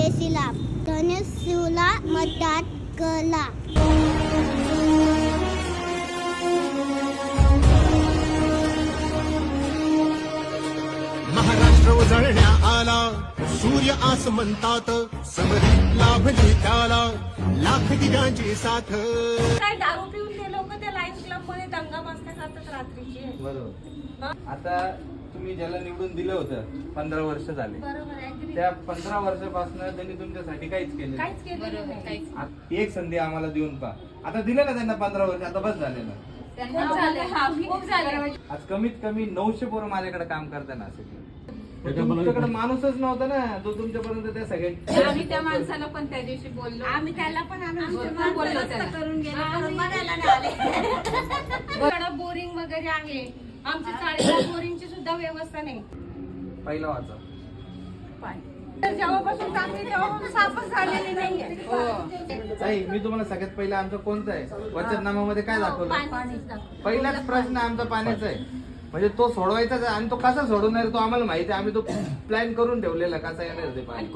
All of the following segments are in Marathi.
बेसिला धनुष्यला मदत कला. महाराष्ट्र उजळण्या आला, सूर्य आस म्हणतात, समरी लाभली त्याला लाख दिव्यांची साथ. काय दारू पिऊन ते लोक त्या लाईन क्लब मध्ये दंगा मस्त्या करतात रात्रीची. बरोबर. आता तुम्ही ज्याला निवडून दिलं होतं 15 वर्ष झाले, बरोबर आहे. त्या 15 वर्षापासून त्यांनी तुमच्यासाठी काहीच केलं काहीच केलं नाही. एक संधी आम्हाला देऊन पहा. आता दिलं ना त्यांना 15 वर्ष, आता बस झालेलं. खूप झाले. आज कमीत कमी 900 पोरं माझ्याकडे काम करताना असेल. तुमच्याकडे माणूसच नव्हता ना जो तुमच्यापर्यंत त्या सगळ्या. आम्ही त्या माणसाला पण त्या दिवशी बोललो, आम्ही त्याला पण बोललो त्याला. करून गेलो, पण बघायला नाही आले. बोरिंग वगैरे आहे. आमच्या चाळीला बोरिंगची सुद्धा व्यवस्था नाही. पहिला वाचा. तर जेव्हापासून टाकली तेव्हापासून साफच झालेली नाहीये. ताई, मी तुम्हाला सगळ्यात पहिला आमचं कोणतं आहे वचननामामध्ये काय दाखवलं? पहिलाच प्रश्न आमचा पाण्याचा आहे. म्हणजे तो सोडवायचाच आहे आणि तो कसा सोडवणार तो आम्हाला माहिती आहे. आम्ही तो प्लॅन करून ठेवलेला कसा येणार ते पाणी.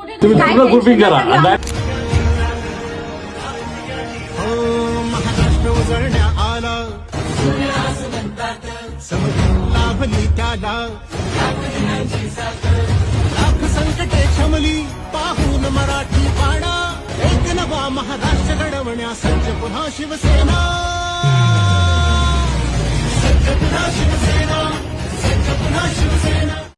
हो महाराष्ट्र उजळण्या आला, समरी लाभली त्याला लाख संकटे शमली पाहून मराठी पाडा. एक नवा महाराष्ट्र घडवण्या सज्ज पुन्हा शिवसेना. सज्ज पुन्हा शिवसेना. सज्ज पुन्हा शिवसेना.